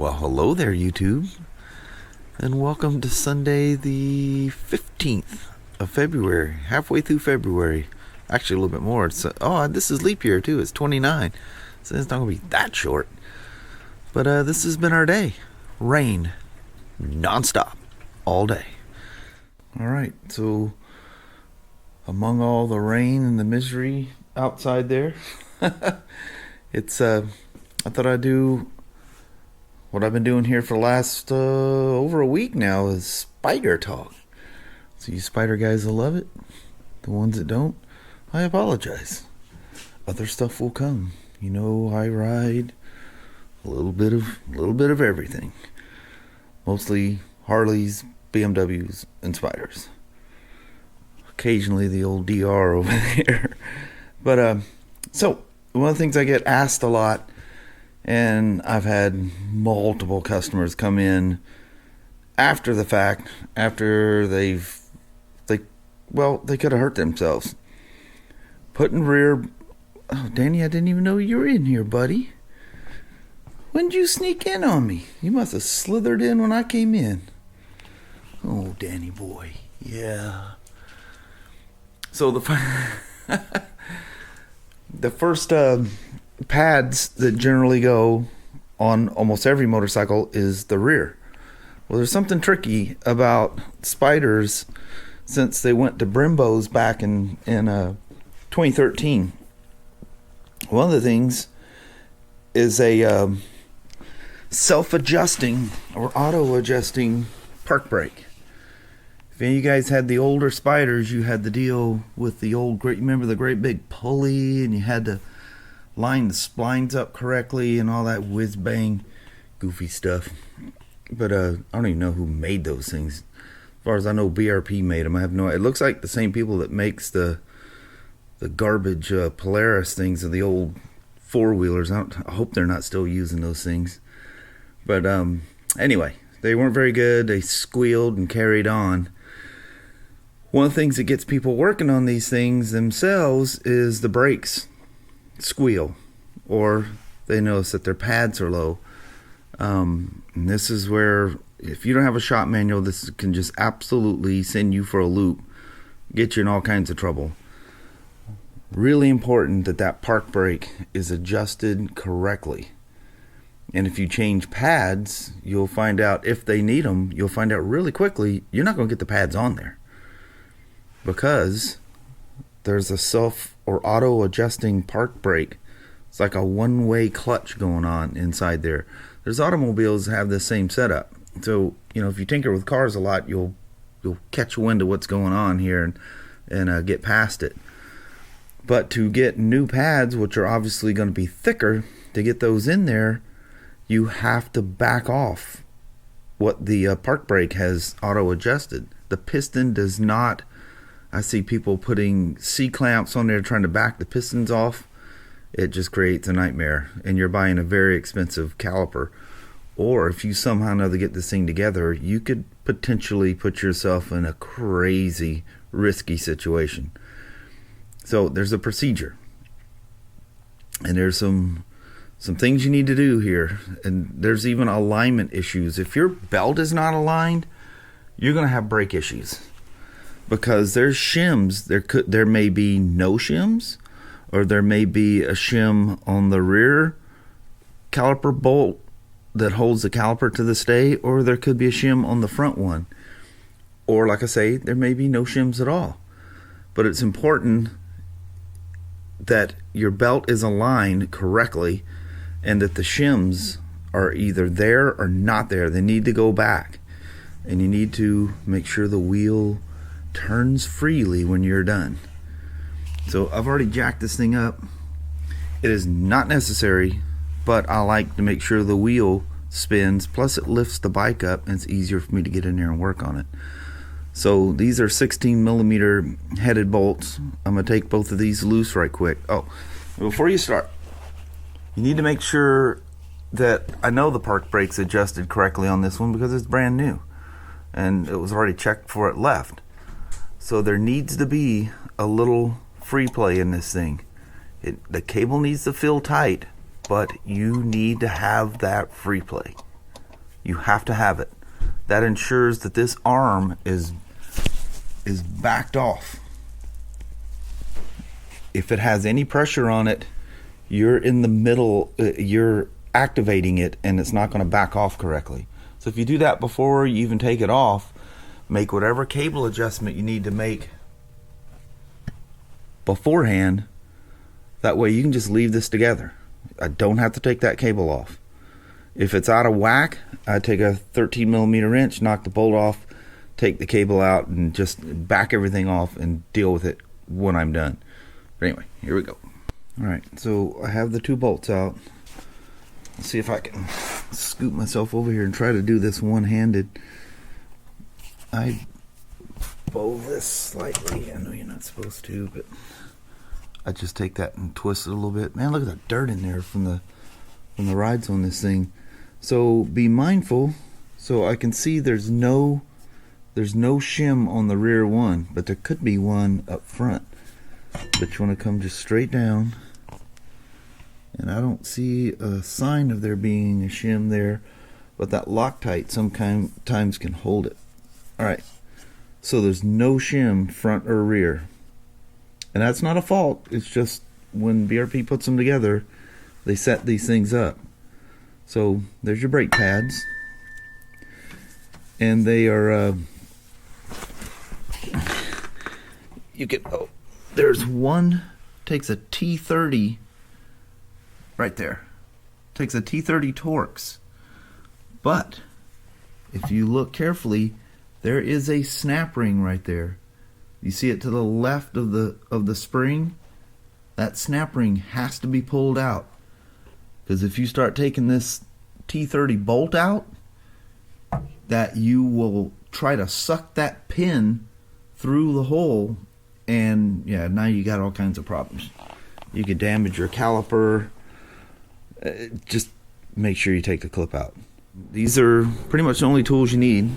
Well, hello there, YouTube, and welcome to Sunday the 15th of February, halfway through February. Actually, a little bit more. This is leap year, too. It's 29, so it's not going to be that short. But this has been our day. Rain, nonstop, all day. All right, so among all the rain and the misery outside there, I thought I'd do what I've been doing here for the last over a week now is Spyder talk. So you Spyder guys will love it. The ones that don't, I apologize. Other stuff will come. You know, I ride a little bit of everything. Mostly Harleys, BMWs, and Spyders. Occasionally the old DR over there. But so one of the things I get asked a lot, and I've had multiple customers come in after the fact, after they could have hurt themselves. Putting rear, oh Danny, I didn't even know you were in here, buddy. When'd you sneak in on me? You must have slithered in when I came in. Oh, Danny boy, yeah. So the first pads that generally go on almost every motorcycle is the rear. Well, there's something tricky about Spyders since they went to Brembos back in 2013. One of the things is a self-adjusting or auto-adjusting park brake. If any of you guys had the older Spyders, you had to deal with the old great, remember the great big pulley, and you had to line the splines up correctly and all that whiz bang goofy stuff. But I don't even know who made those things. As far as I know, BRP made them. I have no idea. It looks like the same people that makes the garbage Polaris things of the old four-wheelers. I hope they're not still using those things. But anyway, they weren't very good. They squealed and carried on. One of the things that gets people working on these things themselves is the brakes squeal, or they notice that their pads are low. And this is where, if you don't have a shop manual, this can just absolutely send you for a loop, get you in all kinds of trouble. Really important that park brake is adjusted correctly. And if you change pads, you'll find out, if they need them, you'll find out really quickly you're not going to get the pads on there, because there's a self or auto adjusting park brake. It's like a one-way clutch going on inside there. There's automobiles that have the same setup. So, you know, if you tinker with cars a lot, you'll catch wind of what's going on here and get past it. But to get new pads, which are obviously going to be thicker, to get those in there, you have to back off what the park brake has auto adjusted. The piston does not. I see people putting C-clamps on there trying to back the pistons off. It just creates a nightmare, and you're buying a very expensive caliper. Or if you somehow or another get this thing together, you could potentially put yourself in a crazy, risky situation. So there's a procedure, and there's some things you need to do here, and there's even alignment issues. If your belt is not aligned, you're going to have brake issues. Because there's shims, there may be no shims, or there may be a shim on the rear caliper bolt that holds the caliper to the stay, or there could be a shim on the front one. Or like I say, there may be no shims at all. But it's important that your belt is aligned correctly, and that the shims are either there or not there. They need to go back, and you need to make sure the wheel turns freely when you're done. So I've already jacked this thing up. It is not necessary, but I like to make sure the wheel spins, plus it lifts the bike up and it's easier for me to get in there and work on it. So these are 16mm headed bolts. I'm going to take both of these loose right quick. Oh, before you start, you need to make sure that, I know the park brake's adjusted correctly on this one because it's brand new and it was already checked before it left. So there needs to be a little free play in this thing. The cable needs to feel tight, but you need to have that free play. You have to have it. That ensures that this arm is backed off. If it has any pressure on it, you're in the middle, you're activating it, and it's not going to back off correctly. So if you do that before you even take it off, make whatever cable adjustment you need to make beforehand. That way you can just leave this together. I don't have to take that cable off. If it's out of whack, I take a 13mm wrench, knock the bolt off, take the cable out, and just back everything off and deal with it when I'm done. But anyway, here we go. Alright, so I have the 2 bolts out. Let's see if I can scoop myself over here and try to do this one-handed. I bow this slightly. I know you're not supposed to, but I just take that and twist it a little bit. Man, look at that dirt in there from the rides on this thing. So be mindful. So I can see there's no shim on the rear one, but there could be one up front. But you want to come just straight down. And I don't see a sign of there being a shim there, but that Loctite sometimes can hold it. Alright, so there's no shim front or rear. And that's not a fault, it's just when BRP puts them together, they set these things up. So there's your brake pads. And they are, you can, oh, there's one, takes a T30, right there. Takes a T30 Torx. But if you look carefully, there is a snap ring right there. You see it to the left of the spring? That snap ring has to be pulled out. Because if you start taking this T30 bolt out, that you will try to suck that pin through the hole, and yeah, now you got all kinds of problems. You could damage your caliper. Just make sure you take the clip out. These are pretty much the only tools you need.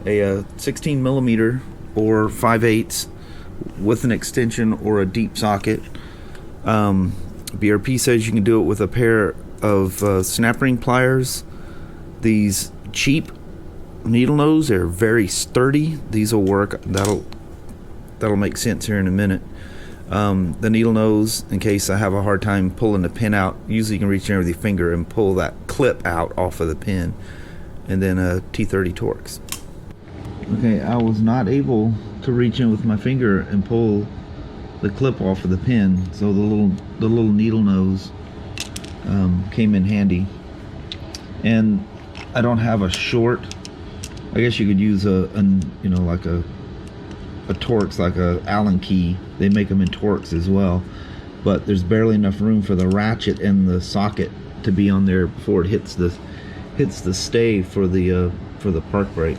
A 16mm or 5/8 with an extension or a deep socket. BRP says you can do it with a pair of snap ring pliers. These cheap needle nose are very sturdy. These will work. That'll make sense here in a minute. The needle nose, in case I have a hard time pulling the pin out, usually you can reach in with your finger and pull that clip out off of the pin. And then a T30 Torx. Okay, I was not able to reach in with my finger and pull the clip off of the pin, so the little needle nose came in handy. And I don't have a short. I guess you could use like a Torx, like a Allen key. They make them in Torx as well, but there's barely enough room for the ratchet and the socket to be on there before it hits the stay for the park brake.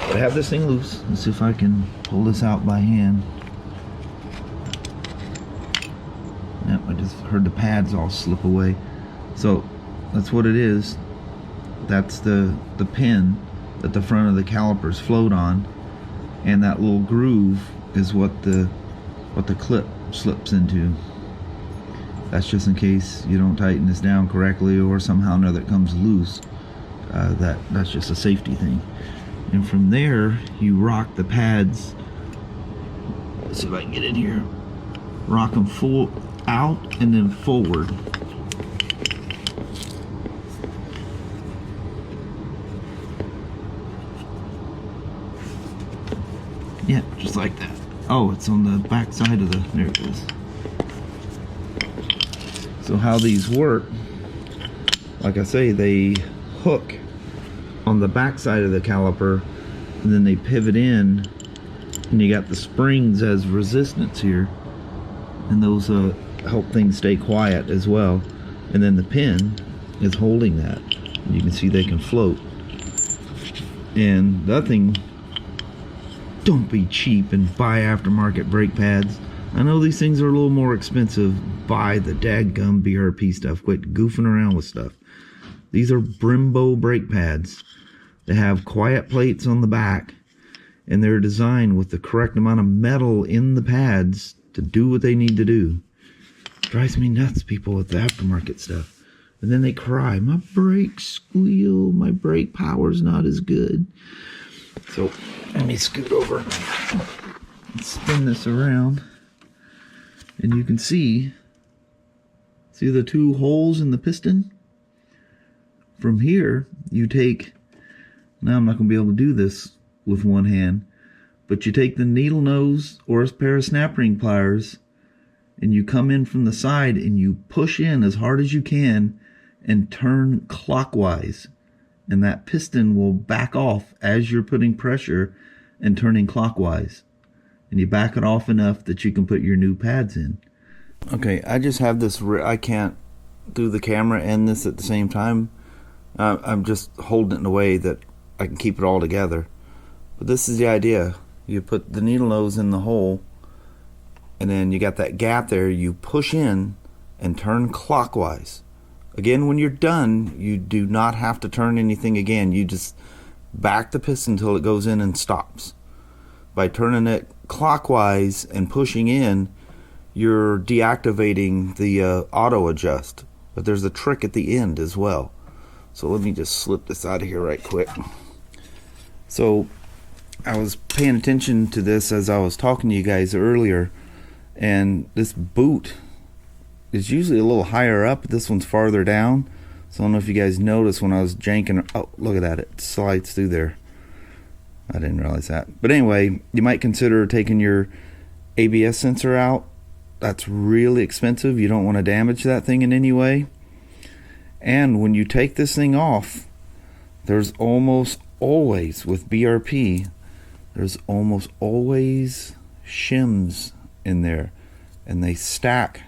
But I have this thing loose. Let's see if I can pull this out by hand. Yep, I just heard the pads all slip away. So that's what it is. That's the pin that the front of the calipers float on, and that little groove is what the clip slips into. That's just in case you don't tighten this down correctly or somehow or another it comes loose. That's just a safety thing. And from there, you rock the pads. Let's see if I can get in here. Rock them full out and then forward. Yeah, just like that. Oh, it's on the back side of the, there it is. So how these work, like I say, they hook on the back side of the caliper, and then they pivot in, and you got the springs as resistance here, and those help things stay quiet as well. And then the pin is holding that. You can see they can float. And the other thing, don't be cheap and buy aftermarket brake pads. I know these things are a little more expensive. Buy the dadgum BRP stuff. Quit goofing around with stuff. These are Brembo brake pads. They have quiet plates on the back, and they're designed with the correct amount of metal in the pads to do what they need to do. Drives me nuts, people with the aftermarket stuff. And then they cry, my brakes squeal, my brake power's not as good. So let me scoot over and spin this around. And you can see the two holes in the piston? From here, you take, now I'm not going to be able to do this with one hand, but you take the needle nose or a pair of snap ring pliers and you come in from the side and you push in as hard as you can and turn clockwise. And that piston will back off as you're putting pressure and turning clockwise. And you back it off enough that you can put your new pads in. Okay, I just have this, I can't do the camera and this at the same time. I'm just holding it in a way that I can keep it all together. But this is the idea. You put the needle nose in the hole, and then you got that gap there. You push in and turn clockwise. Again, when you're done, you do not have to turn anything again. You just back the piston until it goes in and stops. By turning it clockwise and pushing in, you're deactivating the auto adjust. But there's a trick at the end as well. So let me just slip this out of here right quick. So I was paying attention to this as I was talking to you guys earlier, and this boot is usually a little higher up. This one's farther down. So I don't know if you guys noticed when I was janking. Oh, look at that. It slides through there. I didn't realize that. But anyway, you might consider taking your ABS sensor out. That's really expensive. You don't want to damage that thing in any way. And when you take this thing off, there's almost always, with BRP, there's almost always shims in there. And they stack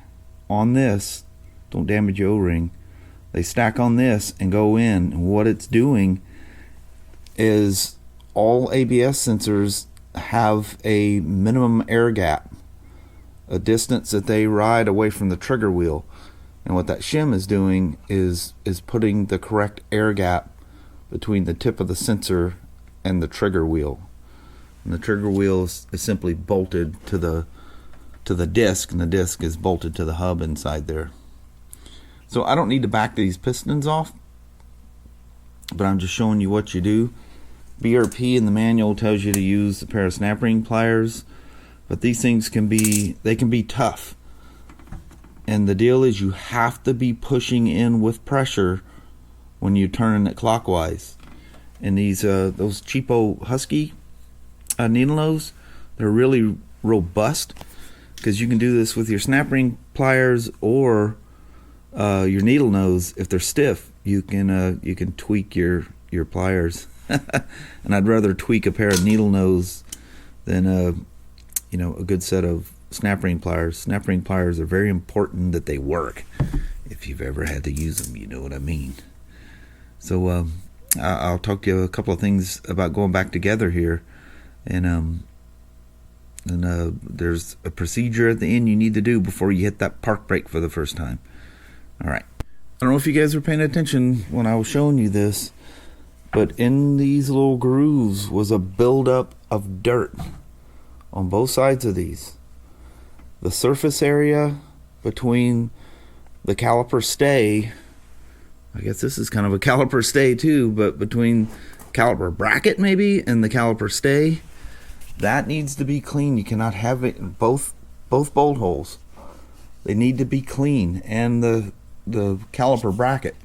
on this. Don't damage your O-ring. They stack on this and go in. And what it's doing is all ABS sensors have a minimum air gap, a distance that they ride away from the trigger wheel. And what that shim is doing is putting the correct air gap between the tip of the sensor and the trigger wheel. And the trigger wheel is simply bolted to the disc, and the disc is bolted to the hub inside there. So I don't need to back these pistons off, but I'm just showing you what you do. BRP in the manual tells you to use a pair of snap ring pliers, but these things can be tough. And the deal is you have to be pushing in with pressure when you're turning it clockwise. And these those cheapo Husky needle nose, they're really robust, because you can do this with your snap ring pliers or your needle nose. If they're stiff, you can tweak your pliers. And I'd rather tweak a pair of needle nose than a good set of snap ring pliers. Snap ring pliers are very important that they work. If you've ever had to use them, you know what I mean. So I'll talk to you a couple of things about going back together here, and there's a procedure at the end you need to do before you hit that park brake for the first time. All right. I don't know if you guys were paying attention when I was showing you this, but in these little grooves was a buildup of dirt on both sides of these. The surface area between the caliper stay, I guess this is kind of a caliper stay too, but between caliper bracket maybe and the caliper stay, that needs to be clean. You cannot have it in both bolt holes. They need to be clean, and the caliper bracket,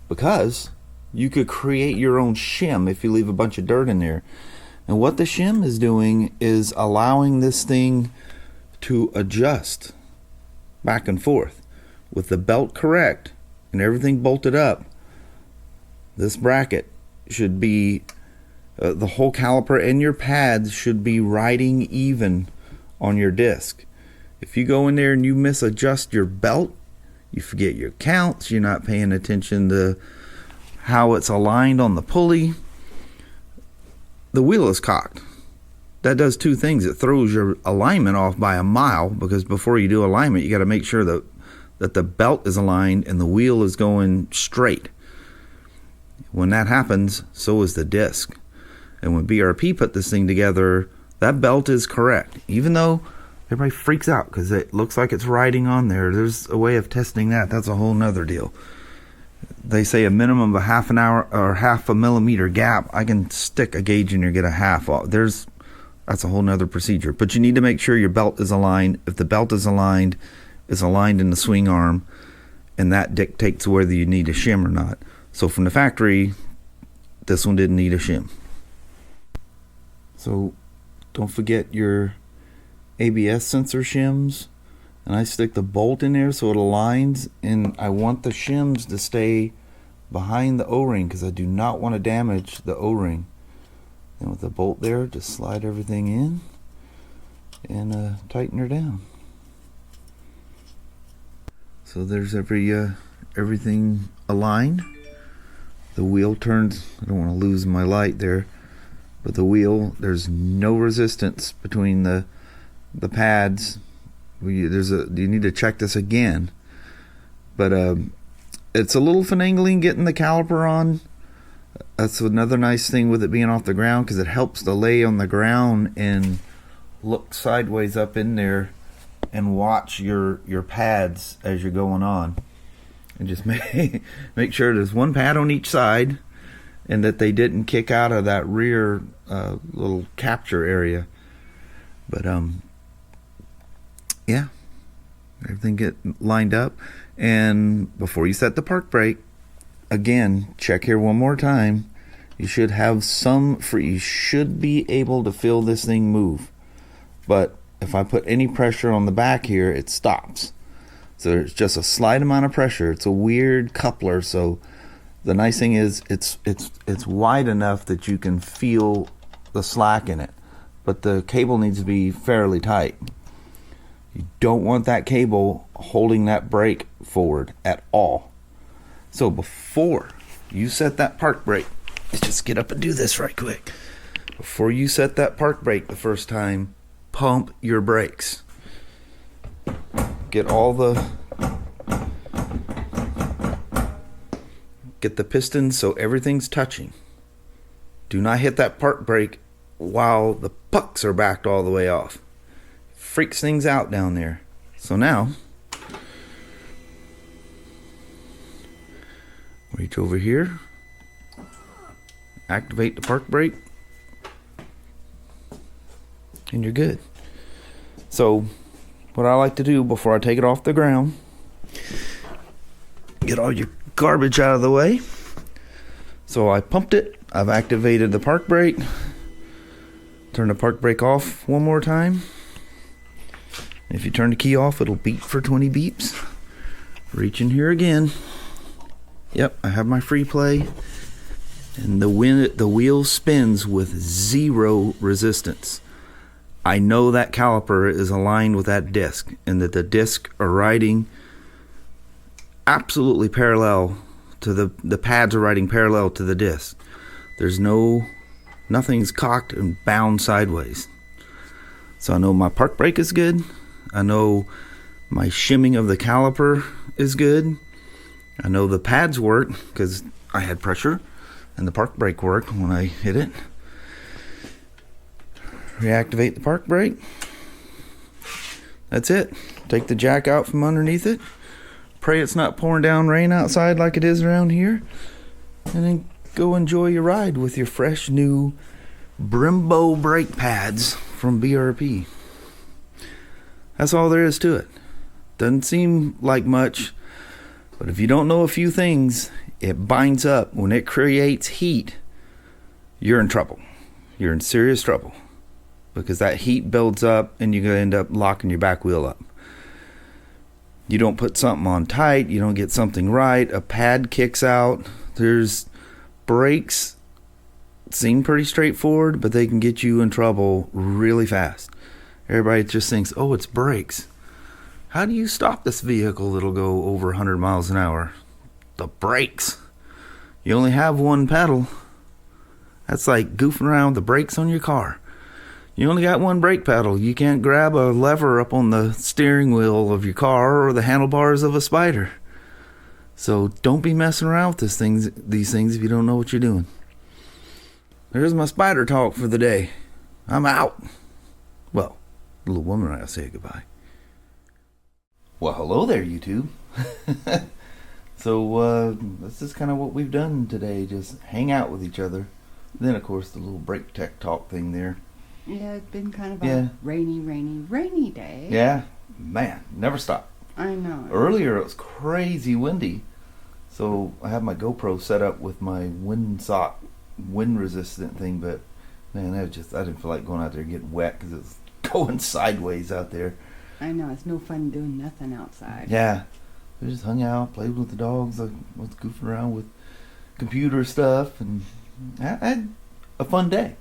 because you could create your own shim if you leave a bunch of dirt in there. And what the shim is doing is allowing this thing to adjust back and forth. With the belt correct and everything bolted up, this bracket should be, the whole caliper and your pads should be riding even on your disc. If you go in there and you misadjust your belt, you forget your counts, you're not paying attention to how it's aligned on the pulley, the wheel is cocked. That does two things. It throws your alignment off by a mile, because before you do alignment, you got to make sure that the belt is aligned and the wheel is going straight. When that happens, so is the disc. And when BRP put this thing together, that belt is correct. Even though Everybody freaks out because it looks like it's riding on there. There's a way of testing that. That's a whole nother deal. They say a minimum of a half an hour or half a millimeter gap. I can stick a gauge in here and get a half off. That's a whole nother procedure. But you need to make sure your belt is aligned. If the belt is aligned in the swing arm, and that dictates whether you need a shim or not. So from the factory, this one didn't need a shim. So don't forget your ABS sensor shims, and I stick the bolt in there so it aligns, and I want the shims to stay behind the O-ring because I do not want to damage the O-ring. And with the bolt there, just slide everything in and tighten her down. So there's everything aligned. The wheel turns. I don't want to lose my light there, but the wheel, there's no resistance between the pads. You need to check this again, but it's a little finagling getting the caliper on. That's another nice thing with it being off the ground, because it helps to lay on the ground and look sideways up in there and watch your pads as you're going on, and just make sure there's one pad on each side and that they didn't kick out of that rear little capture area. But yeah, everything get lined up. And before you set the park brake, again, check here one more time. You should have you should be able to feel this thing move. But if I put any pressure on the back here, it stops. So there's just a slight amount of pressure. It's a weird coupler, so the nice thing is it's wide enough that you can feel the slack in it. But the cable needs to be fairly tight. You don't want that cable holding that brake forward at all. So before you set that park brake, let's just get up and do this right quick. Before you set that park brake the first time, pump your brakes. Get the pistons so everything's touching. Do not hit that park brake while the pucks are backed all the way off. Freaks things out down there. So now, reach over here, activate the park brake, and you're good. So what I like to do before I take it off the ground, get all your garbage out of the way. So I pumped it, I've activated the park brake, turn the park brake off one more time. If you turn the key off, it'll beep for 20 beeps. Reach in here again. Yep, I have my free play, and the wheel spins with zero resistance. I know that caliper is aligned with that disc, and that the disc are riding absolutely parallel to the pads are riding parallel to the disc. There's nothing's cocked and bound sideways. So I know my park brake is good. I know my shimming of the caliper is good. I know the pads work because I had pressure, and the park brake worked when I hit it. Reactivate the park brake. That's it. Take the jack out from underneath it. Pray it's not pouring down rain outside like it is around here. And then go enjoy your ride with your fresh new Brembo brake pads from BRP. That's all there is to it. Doesn't seem like much, but if you don't know a few things, it binds up. When it creates heat, you're in trouble. You're in serious trouble, because that heat builds up and you're going to end up locking your back wheel up. You don't put something on tight, you don't get something right, a pad kicks out. There's brakes seem pretty straightforward, but they can get you in trouble really fast. Everybody just thinks, oh, it's brakes. How do you stop this vehicle that'll go over 100 miles an hour? The brakes. You only have one pedal. That's like goofing around with the brakes on your car. You only got one brake pedal. You can't grab a lever up on the steering wheel of your car or the handlebars of a Spyder. So don't be messing around with these things if you don't know what you're doing. There's my Spyder talk for the day. I'm out. Well, Little woman, I'll say goodbye. Well, hello there, YouTube. So, this is kind of what we've done today. Just hang out with each other. Then, of course, the little brake tech talk thing there. Yeah, it's been kind of a rainy day. Yeah, man, never stop. I know. Earlier, it was crazy windy. So, I have my GoPro set up with my windsock, wind-resistant thing. But, man, I didn't feel like going out there and getting wet because it was going sideways out there. I know, it's no fun doing nothing outside. Yeah. We just hung out, played with the dogs. I was goofing around with computer stuff, and I had a fun day.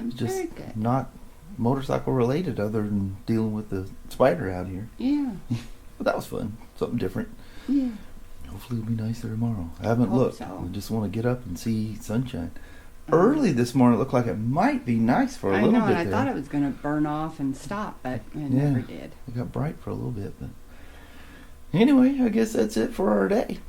Just very good. Not motorcycle related, other than dealing with the Spyder out here. Yeah. But that was fun. Something different. Yeah. Hopefully it'll be nicer tomorrow. I haven't looked. So. I just want to get up and see sunshine. Early this morning, it looked like it might be nice for a little bit. I know, and I there. thought it was going to burn off and stop, but it never did. It got bright for a little bit, but anyway, I guess that's it for our day.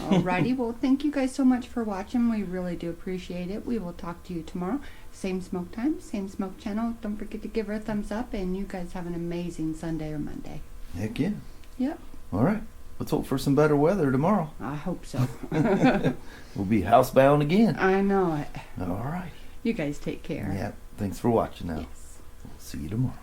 Alrighty, well, thank you guys so much for watching. We really do appreciate it. We will talk to you tomorrow. Same smoke time, same smoke channel. Don't forget to give her a thumbs up, and you guys have an amazing Sunday or Monday. Heck yeah. Yep. All right. Let's hope for some better weather tomorrow. I hope so. We'll be housebound again. I know it. All right. You guys take care. Yeah. Thanks for watching now. Yes. We'll see you tomorrow.